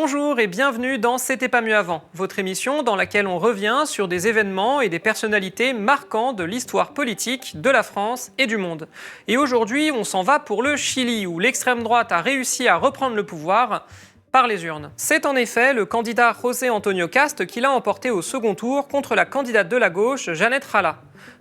Bonjour et bienvenue dans C'était pas mieux avant, votre émission dans laquelle on revient sur des événements et des personnalités marquants de l'histoire politique de la France et du monde. Et aujourd'hui, on s'en va pour le Chili, où l'extrême droite a réussi à reprendre le pouvoir par les urnes. C'est en effet le candidat José Antonio Kast qui l'a emporté au second tour contre la candidate de la gauche, Janet Rala.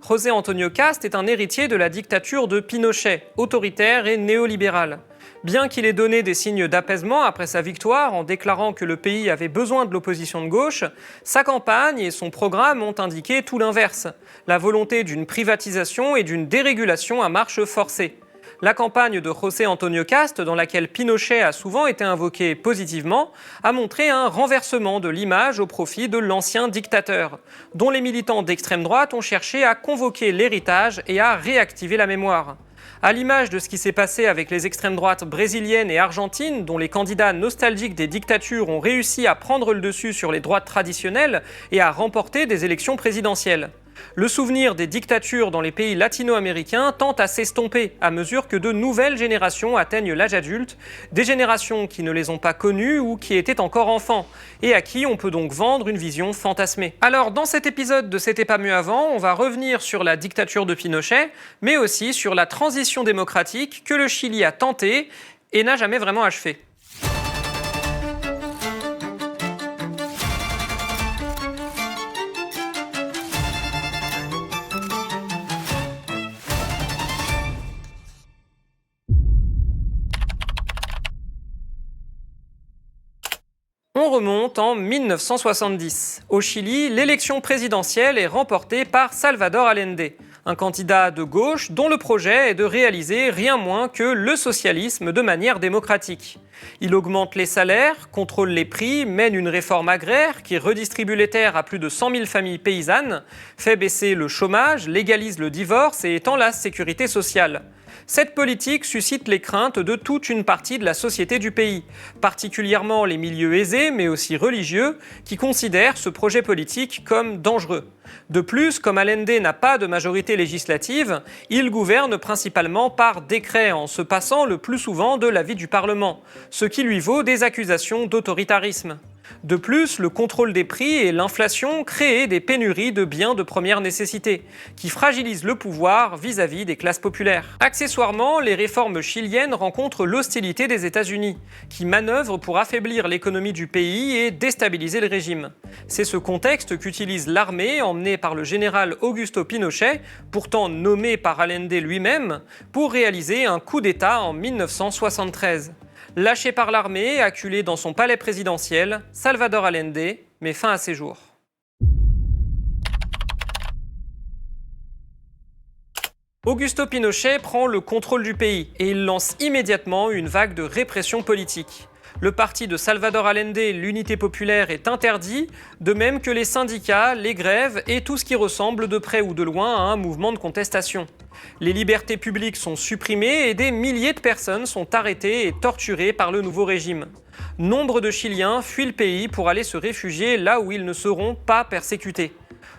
José Antonio Kast est un héritier de la dictature de Pinochet, autoritaire et néolibérale. Bien qu'il ait donné des signes d'apaisement après sa victoire en déclarant que le pays avait besoin de l'opposition de gauche, sa campagne et son programme ont indiqué tout l'inverse, la volonté d'une privatisation et d'une dérégulation à marche forcée. La campagne de José Antonio Kast, dans laquelle Pinochet a souvent été invoqué positivement, a montré un renversement de l'image au profit de l'ancien dictateur, dont les militants d'extrême droite ont cherché à convoquer l'héritage et à réactiver la mémoire. À l'image de ce qui s'est passé avec les extrêmes droites brésiliennes et argentines, dont les candidats nostalgiques des dictatures ont réussi à prendre le dessus sur les droites traditionnelles et à remporter des élections présidentielles. Le souvenir des dictatures dans les pays latino-américains tend à s'estomper à mesure que de nouvelles générations atteignent l'âge adulte, des générations qui ne les ont pas connues ou qui étaient encore enfants, et à qui on peut donc vendre une vision fantasmée. Alors dans cet épisode de C'était pas mieux avant, on va revenir sur la dictature de Pinochet, mais aussi sur la transition démocratique que le Chili a tentée et n'a jamais vraiment achevée. On remonte en 1970. Au Chili, l'élection présidentielle est remportée par Salvador Allende, un candidat de gauche dont le projet est de réaliser rien moins que le socialisme de manière démocratique. Il augmente les salaires, contrôle les prix, mène une réforme agraire qui redistribue les terres à plus de 100 000 familles paysannes, fait baisser le chômage, légalise le divorce et étend la sécurité sociale. Cette politique suscite les craintes de toute une partie de la société du pays, particulièrement les milieux aisés mais aussi religieux, qui considèrent ce projet politique comme dangereux. De plus, comme Allende n'a pas de majorité législative, il gouverne principalement par décret en se passant le plus souvent de l'avis du Parlement, ce qui lui vaut des accusations d'autoritarisme. De plus, le contrôle des prix et l'inflation créent des pénuries de biens de première nécessité, qui fragilisent le pouvoir vis-à-vis des classes populaires. Accessoirement, les réformes chiliennes rencontrent l'hostilité des États-Unis, qui manœuvrent pour affaiblir l'économie du pays et déstabiliser le régime. C'est ce contexte qu'utilise l'armée, emmenée par le général Augusto Pinochet, pourtant nommé par Allende lui-même, pour réaliser un coup d'État en 1973. Lâché par l'armée, acculé dans son palais présidentiel, Salvador Allende met fin à ses jours. Augusto Pinochet prend le contrôle du pays et il lance immédiatement une vague de répression politique. Le parti de Salvador Allende, l'Unité populaire, est interdit, de même que les syndicats, les grèves et tout ce qui ressemble de près ou de loin à un mouvement de contestation. Les libertés publiques sont supprimées et des milliers de personnes sont arrêtées et torturées par le nouveau régime. Nombre de Chiliens fuient le pays pour aller se réfugier là où ils ne seront pas persécutés.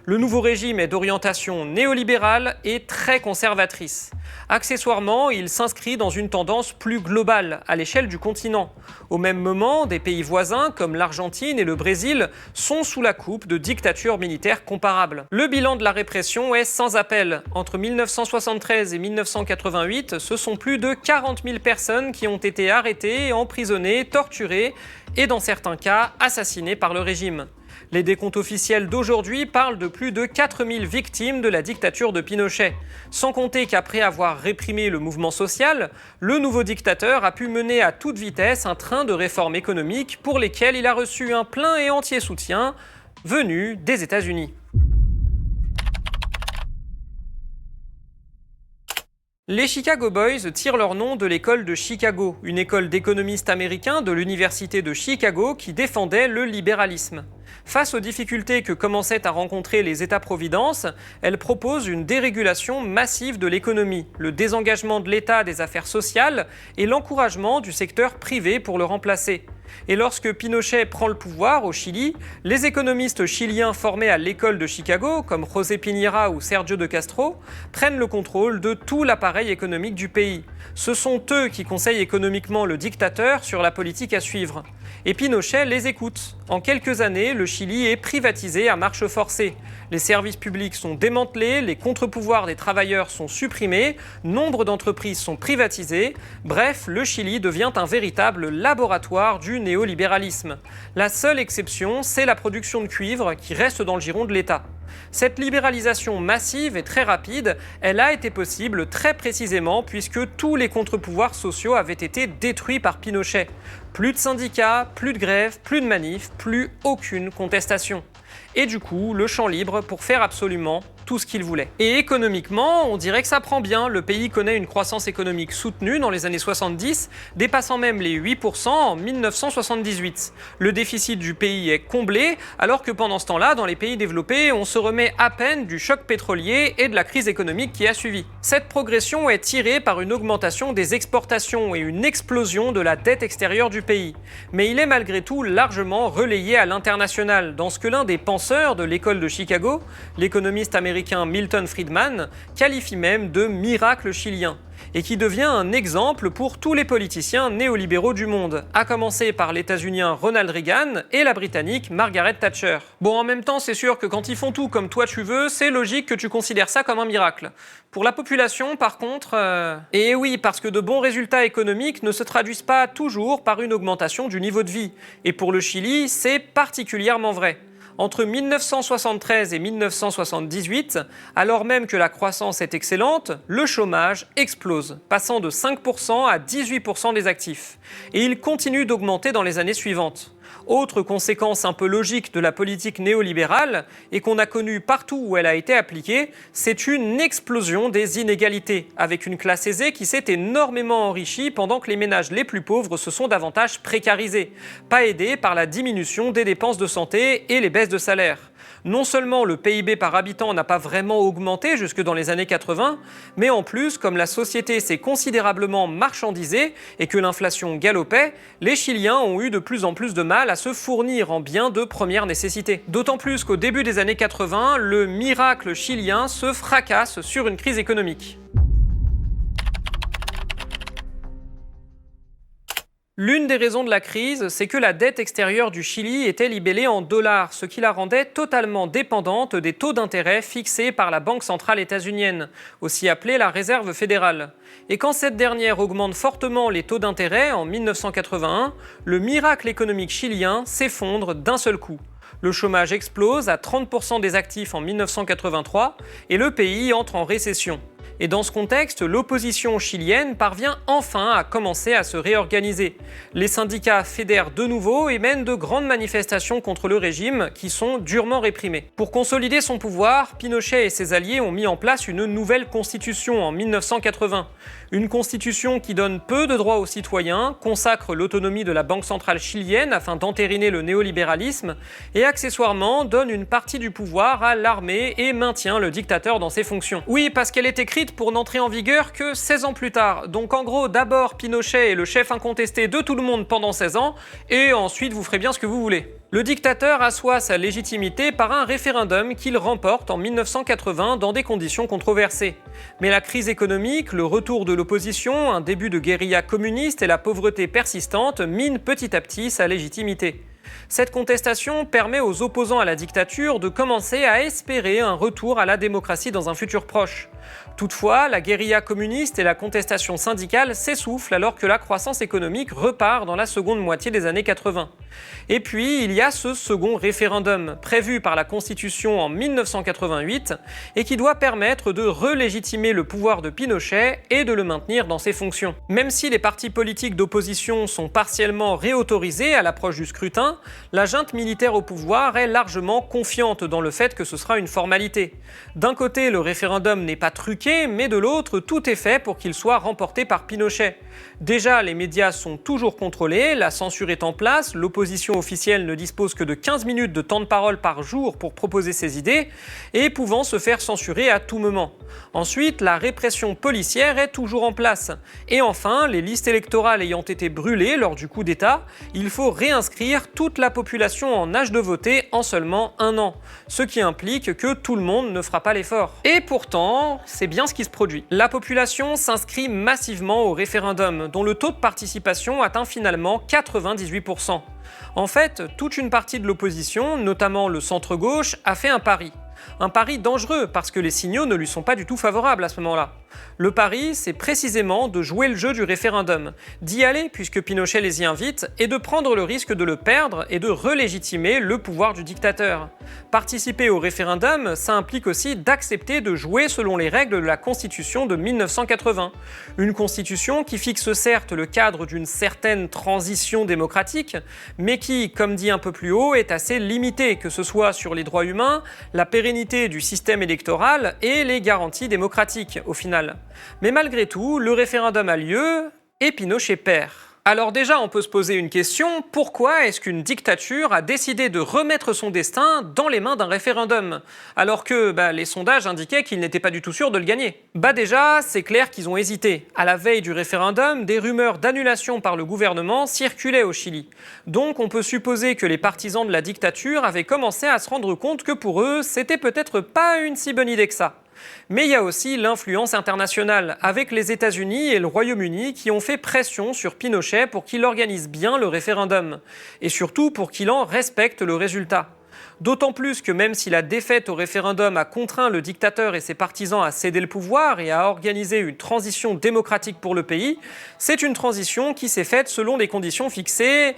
Le nouveau régime est d'orientation néolibérale et très conservatrice. Accessoirement, il s'inscrit dans une tendance plus globale à l'échelle du continent. Au même moment, des pays voisins comme l'Argentine et le Brésil sont sous la coupe de dictatures militaires comparables. Le bilan de la répression est sans appel. Entre 1973 et 1988, ce sont plus de 40 000 personnes qui ont été arrêtées, emprisonnées, torturées et dans certains cas assassinées par le régime. Les décomptes officiels d'aujourd'hui parlent de plus de 4000 victimes de la dictature de Pinochet. Sans compter qu'après avoir réprimé le mouvement social, le nouveau dictateur a pu mener à toute vitesse un train de réformes économiques pour lesquelles il a reçu un plein et entier soutien venu des États-Unis. Les Chicago Boys tirent leur nom de l'école de Chicago, une école d'économistes américains de l'université de Chicago qui défendait le libéralisme. Face aux difficultés que commençaient à rencontrer les États-providence, elle propose une dérégulation massive de l'économie, le désengagement de l'État des affaires sociales et l'encouragement du secteur privé pour le remplacer. Et lorsque Pinochet prend le pouvoir au Chili, les économistes chiliens formés à l'école de Chicago, comme José Piñera ou Sergio de Castro, prennent le contrôle de tout l'appareil économique du pays. Ce sont eux qui conseillent économiquement le dictateur sur la politique à suivre. Et Pinochet les écoute. En quelques années, le Chili est privatisé à marche forcée. Les services publics sont démantelés, les contre-pouvoirs des travailleurs sont supprimés, nombre d'entreprises sont privatisées. Bref, le Chili devient un véritable laboratoire du néolibéralisme. La seule exception, c'est la production de cuivre qui reste dans le giron de l'État. Cette libéralisation massive et très rapide, elle a été possible très précisément puisque tous les contre-pouvoirs sociaux avaient été détruits par Pinochet. Plus de syndicats, plus de grèves, plus de manifs, plus aucune contestation. Et du coup, le champ libre pour faire absolument tout ce qu'il voulait. Et économiquement, on dirait que ça prend bien. Le pays connaît une croissance économique soutenue dans les années 70, dépassant même les 8% en 1978. Le déficit du pays est comblé, alors que pendant ce temps-là, dans les pays développés, on se remet à peine du choc pétrolier et de la crise économique qui a suivi. Cette progression est tirée par une augmentation des exportations et une explosion de la dette extérieure du pays. Mais il est malgré tout largement relayé à l'international, dans ce que l'un des penseurs de l'école de Chicago, l'économiste américain Milton Friedman, qualifie même de miracle chilien, et qui devient un exemple pour tous les politiciens néolibéraux du monde, à commencer par l'états-unien Ronald Reagan et la britannique Margaret Thatcher. Bon, en même temps, c'est sûr que quand ils font tout comme toi tu veux, c'est logique que tu considères ça comme un miracle. Pour la population, par contre... Et oui, parce que de bons résultats économiques ne se traduisent pas toujours par une augmentation du niveau de vie. Et pour le Chili, c'est particulièrement vrai. Entre 1973 et 1978, alors même que la croissance est excellente, le chômage explose, passant de 5% à 18% des actifs. Et il continue d'augmenter dans les années suivantes. Autre conséquence un peu logique de la politique néolibérale, et qu'on a connue partout où elle a été appliquée, c'est une explosion des inégalités, avec une classe aisée qui s'est énormément enrichie pendant que les ménages les plus pauvres se sont davantage précarisés, pas aidés par la diminution des dépenses de santé et les baisses de salaire. Non seulement le PIB par habitant n'a pas vraiment augmenté jusque dans les années 80, mais en plus, comme la société s'est considérablement marchandisée et que l'inflation galopait, les Chiliens ont eu de plus en plus de mal à se fournir en biens de première nécessité. D'autant plus qu'au début des années 80, le miracle chilien se fracasse sur une crise économique. L'une des raisons de la crise, c'est que la dette extérieure du Chili était libellée en dollars, ce qui la rendait totalement dépendante des taux d'intérêt fixés par la Banque centrale états-unienne, aussi appelée la Réserve fédérale. Et quand cette dernière augmente fortement les taux d'intérêt en 1981, le miracle économique chilien s'effondre d'un seul coup. Le chômage explose à 30% des actifs en 1983 et le pays entre en récession. Et dans ce contexte, l'opposition chilienne parvient enfin à commencer à se réorganiser. Les syndicats fédèrent de nouveau et mènent de grandes manifestations contre le régime qui sont durement réprimées. Pour consolider son pouvoir, Pinochet et ses alliés ont mis en place une nouvelle constitution en 1980. Une constitution qui donne peu de droits aux citoyens, consacre l'autonomie de la Banque centrale chilienne afin d'entériner le néolibéralisme et accessoirement donne une partie du pouvoir à l'armée et maintient le dictateur dans ses fonctions. Oui, parce qu'elle est écrite pour n'entrer en vigueur que 16 ans plus tard. Donc en gros, d'abord Pinochet est le chef incontesté de tout le monde pendant 16 ans, et ensuite vous ferez bien ce que vous voulez. Le dictateur assoit sa légitimité par un référendum qu'il remporte en 1980 dans des conditions controversées. Mais la crise économique, le retour de l'opposition, un début de guérilla communiste et la pauvreté persistante minent petit à petit sa légitimité. Cette contestation permet aux opposants à la dictature de commencer à espérer un retour à la démocratie dans un futur proche. Toutefois, la guérilla communiste et la contestation syndicale s'essoufflent alors que la croissance économique repart dans la seconde moitié des années 80. Et puis, il y a ce second référendum, prévu par la Constitution en 1988, et qui doit permettre de relégitimer le pouvoir de Pinochet et de le maintenir dans ses fonctions. Même si les partis politiques d'opposition sont partiellement réautorisés à l'approche du scrutin, la junte militaire au pouvoir est largement confiante dans le fait que ce sera une formalité. D'un côté, le référendum n'est pas truqué, mais de l'autre, tout est fait pour qu'il soit remporté par Pinochet. Déjà, les médias sont toujours contrôlés, la censure est en place, l'opposition officielle ne dispose que de 15 minutes de temps de parole par jour pour proposer ses idées, et pouvant se faire censurer à tout moment. Ensuite, la répression policière est toujours en place. Et enfin, les listes électorales ayant été brûlées lors du coup d'État, il faut réinscrire toute la population en âge de voter en seulement 1 an, ce qui implique que tout le monde ne fera pas l'effort. Et pourtant, c'est bien bien ce qui se produit. La population s'inscrit massivement au référendum, dont le taux de participation atteint finalement 98%. En fait, toute une partie de l'opposition, notamment le centre-gauche, a fait un pari. Un pari dangereux parce que les signaux ne lui sont pas du tout favorables à ce moment-là. Le pari, c'est précisément de jouer le jeu du référendum, d'y aller puisque Pinochet les y invite, et de prendre le risque de le perdre et de relégitimer le pouvoir du dictateur. Participer au référendum, ça implique aussi d'accepter de jouer selon les règles de la Constitution de 1980. Une Constitution qui fixe certes le cadre d'une certaine transition démocratique, mais qui, comme dit un peu plus haut, est assez limitée, que ce soit sur les droits humains, la pérennité du système électoral et les garanties démocratiques, au final. Mais malgré tout, le référendum a lieu et Pinochet perd. Alors déjà, on peut se poser une question, pourquoi est-ce qu'une dictature a décidé de remettre son destin dans les mains d'un référendum, alors que les sondages indiquaient qu'ils n'étaient pas du tout sûrs de le gagner? Déjà, c'est clair qu'ils ont hésité. À la veille du référendum, des rumeurs d'annulation par le gouvernement circulaient au Chili. Donc on peut supposer que les partisans de la dictature avaient commencé à se rendre compte que pour eux, c'était peut-être pas une si bonne idée que ça. Mais il y a aussi l'influence internationale, avec les États-Unis et le Royaume-Uni qui ont fait pression sur Pinochet pour qu'il organise bien le référendum, et surtout pour qu'il en respecte le résultat. D'autant plus que même si la défaite au référendum a contraint le dictateur et ses partisans à céder le pouvoir et à organiser une transition démocratique pour le pays, c'est une transition qui s'est faite selon des conditions fixées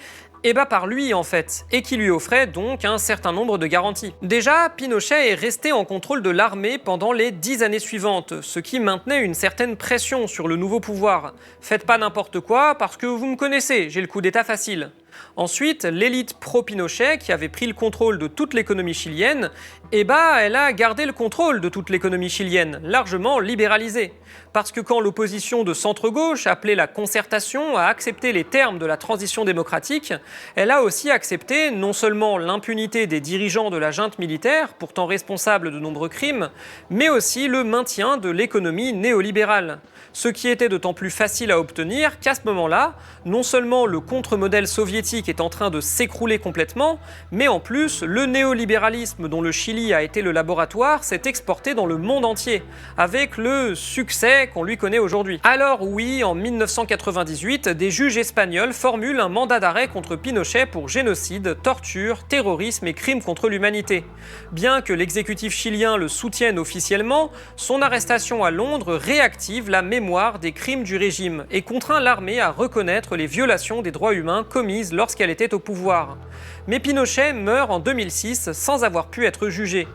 par lui en fait, et qui lui offrait donc un certain nombre de garanties. Déjà, Pinochet est resté en contrôle de l'armée pendant les 10 années suivantes, ce qui maintenait une certaine pression sur le nouveau pouvoir. Faites pas n'importe quoi parce que vous me connaissez, j'ai le coup d'état facile. Ensuite, l'élite pro-Pinochet, qui avait pris le contrôle de toute l'économie chilienne, elle a gardé le contrôle de toute l'économie chilienne, largement libéralisée. Parce que quand l'opposition de centre-gauche, appelée la concertation, a accepté les termes de la transition démocratique, elle a aussi accepté non seulement l'impunité des dirigeants de la junte militaire, pourtant responsables de nombreux crimes, mais aussi le maintien de l'économie néolibérale. Ce qui était d'autant plus facile à obtenir qu'à ce moment-là, non seulement le contre-modèle soviétique est en train de s'écrouler complètement, mais en plus, le néolibéralisme dont le Chili a été le laboratoire s'est exporté dans le monde entier, avec le succès qu'on lui connaît aujourd'hui. Alors oui, en 1998, des juges espagnols formulent un mandat d'arrêt contre Pinochet pour génocide, torture, terrorisme et crimes contre l'humanité. Bien que l'exécutif chilien le soutienne officiellement, son arrestation à Londres réactive la mémoire des crimes du régime et contraint l'armée à reconnaître les violations des droits humains commises lorsqu'elle était au pouvoir. Mais Pinochet meurt en 2006 sans avoir pu être jugé.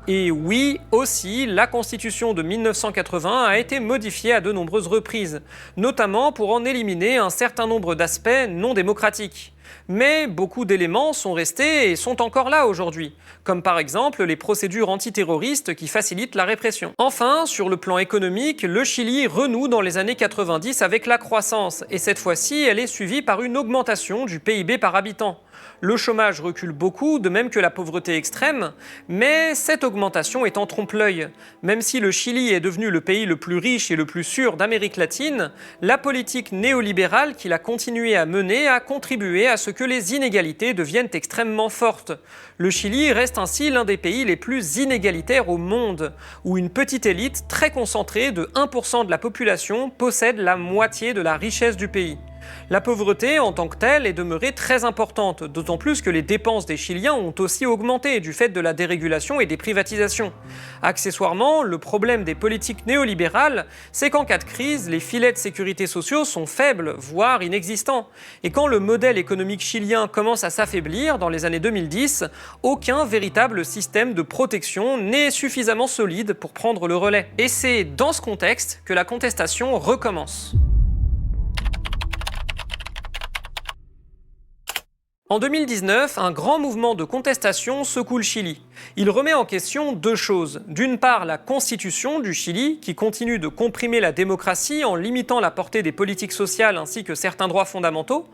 Et oui, aussi, la Constitution de 1980 a été modifiée à de nombreuses reprises, notamment pour en éliminer un certain nombre d'aspects non démocratiques. Mais beaucoup d'éléments sont restés et sont encore là aujourd'hui, comme par exemple les procédures antiterroristes qui facilitent la répression. Enfin, sur le plan économique, le Chili renoue dans les années 90 avec la croissance, et cette fois-ci, elle est suivie par une augmentation du PIB par habitant. Le chômage recule beaucoup, de même que la pauvreté extrême, mais cette augmentation est en trompe-l'œil. Même si le Chili est devenu le pays le plus riche et le plus sûr d'Amérique latine, la politique néolibérale qu'il a continué à mener a contribué à ce que les inégalités deviennent extrêmement fortes. Le Chili reste ainsi l'un des pays les plus inégalitaires au monde, où une petite élite très concentrée de 1% de la population possède la moitié de la richesse du pays. La pauvreté en tant que telle est demeurée très importante, d'autant plus que les dépenses des Chiliens ont aussi augmenté du fait de la dérégulation et des privatisations. Accessoirement, le problème des politiques néolibérales, c'est qu'en cas de crise, les filets de sécurité sociaux sont faibles, voire inexistants. Et quand le modèle économique chilien commence à s'affaiblir dans les années 2010, aucun véritable système de protection n'est suffisamment solide pour prendre le relais. Et c'est dans ce contexte que la contestation recommence. En 2019, un grand mouvement de contestation secoue le Chili. Il remet en question deux choses. D'une part, la constitution du Chili, qui continue de comprimer la démocratie en limitant la portée des politiques sociales ainsi que certains droits fondamentaux.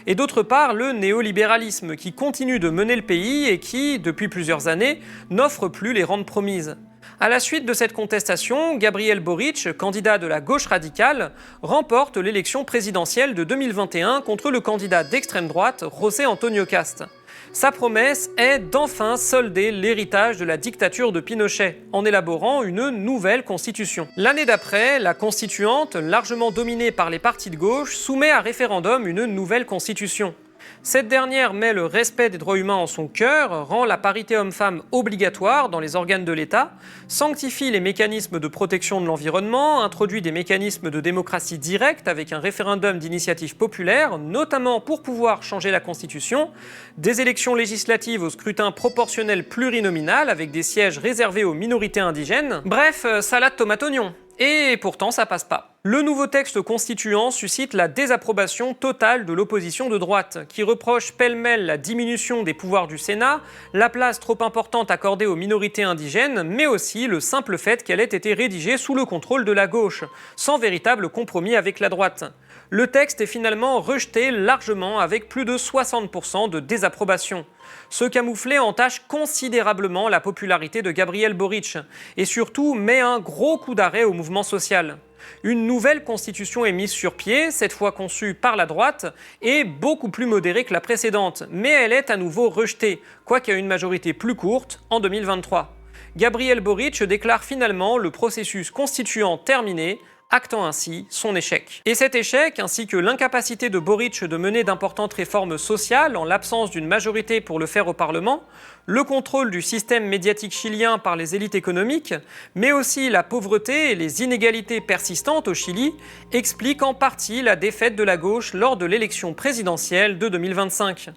Et d'autre part, le néolibéralisme, qui continue de mener le pays et qui, depuis plusieurs années, n'offre plus les rentes promises. À la suite de cette contestation, Gabriel Boric, candidat de la gauche radicale, remporte l'élection présidentielle de 2021 contre le candidat d'extrême droite, José Antonio Kast. Sa promesse est d'enfin solder l'héritage de la dictature de Pinochet, en élaborant une nouvelle constitution. L'année d'après, la constituante, largement dominée par les partis de gauche, soumet à référendum une nouvelle constitution. Cette dernière met le respect des droits humains en son cœur, rend la parité homme-femme obligatoire dans les organes de l'État, sanctifie les mécanismes de protection de l'environnement, introduit des mécanismes de démocratie directe avec un référendum d'initiative populaire, notamment pour pouvoir changer la Constitution, des élections législatives au scrutin proportionnel plurinominal avec des sièges réservés aux minorités indigènes. Bref, salade tomate-oignon. Et pourtant, ça passe pas. Le nouveau texte constituant suscite la désapprobation totale de l'opposition de droite, qui reproche pêle-mêle la diminution des pouvoirs du Sénat, la place trop importante accordée aux minorités indigènes, mais aussi le simple fait qu'elle ait été rédigée sous le contrôle de la gauche, sans véritable compromis avec la droite. Le texte est finalement rejeté largement avec plus de 60% de désapprobation. Ce camouflet entache considérablement la popularité de Gabriel Boric et surtout met un gros coup d'arrêt au mouvement social. Une nouvelle constitution est mise sur pied, cette fois conçue par la droite, et beaucoup plus modérée que la précédente, mais elle est à nouveau rejetée, quoiqu'à une majorité plus courte, en 2023. Gabriel Boric déclare finalement le processus constituant terminé, actant ainsi son échec. Et cet échec, ainsi que l'incapacité de Boric de mener d'importantes réformes sociales en l'absence d'une majorité pour le faire au Parlement, le contrôle du système médiatique chilien par les élites économiques, mais aussi la pauvreté et les inégalités persistantes au Chili, expliquent en partie la défaite de la gauche lors de l'élection présidentielle de 2025.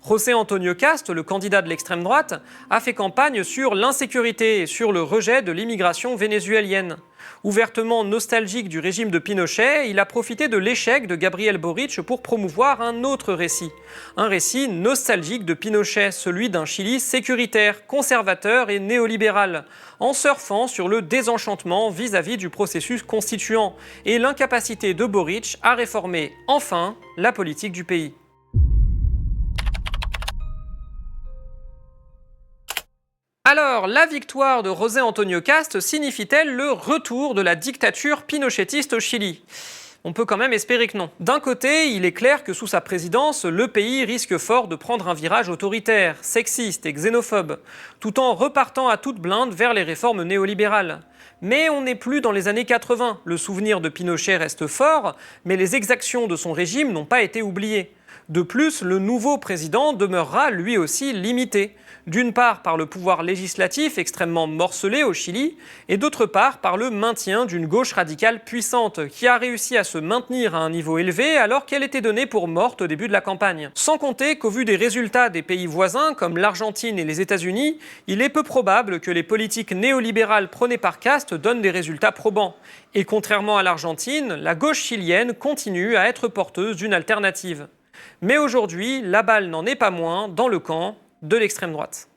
José Antonio Cast, le candidat de l'extrême droite, a fait campagne sur l'insécurité et sur le rejet de l'immigration vénézuélienne. Ouvertement nostalgique du régime de Pinochet, il a profité de l'échec de Gabriel Boric pour promouvoir un autre récit. Un récit nostalgique de Pinochet, celui d'un Chili sécuritaire, conservateur et néolibéral, en surfant sur le désenchantement vis-à-vis du processus constituant et l'incapacité de Boric à réformer enfin la politique du pays. Alors, la victoire de José Antonio Cast signifie-t-elle le retour de la dictature pinochetiste au Chili ? On peut quand même espérer que non. D'un côté, il est clair que sous sa présidence, le pays risque fort de prendre un virage autoritaire, sexiste et xénophobe, tout en repartant à toute blinde vers les réformes néolibérales. Mais on n'est plus dans les années 80, le souvenir de Pinochet reste fort, mais les exactions de son régime n'ont pas été oubliées. De plus, le nouveau président demeurera lui aussi limité. D'une part par le pouvoir législatif extrêmement morcelé au Chili, et d'autre part par le maintien d'une gauche radicale puissante, qui a réussi à se maintenir à un niveau élevé alors qu'elle était donnée pour morte au début de la campagne. Sans compter qu'au vu des résultats des pays voisins, comme l'Argentine et les États-Unis, il est peu probable que les politiques néolibérales prônées par Cast donnent des résultats probants. Et contrairement à l'Argentine, la gauche chilienne continue à être porteuse d'une alternative. Mais aujourd'hui, la balle n'en est pas moins dans le camp de l'extrême droite.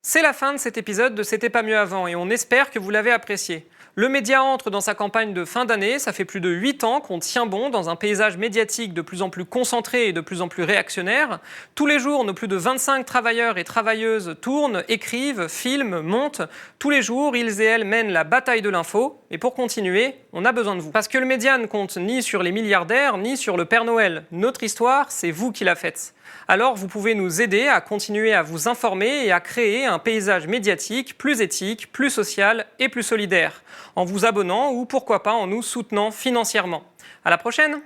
C'est la fin de cet épisode de C'était pas mieux avant et on espère que vous l'avez apprécié. Le média entre dans sa campagne de fin d'année, ça fait plus de 8 ans qu'on tient bon dans un paysage médiatique de plus en plus concentré et de plus en plus réactionnaire. Tous les jours, nos plus de 25 travailleurs et travailleuses tournent, écrivent, filment, montent. Tous les jours, ils et elles mènent la bataille de l'info. Et pour continuer, on a besoin de vous. Parce que le média ne compte ni sur les milliardaires, ni sur le Père Noël. Notre histoire, c'est vous qui la faites. Alors vous pouvez nous aider à continuer à vous informer et à créer un paysage médiatique plus éthique, plus social et plus solidaire, en vous abonnant ou pourquoi pas en nous soutenant financièrement. À la prochaine!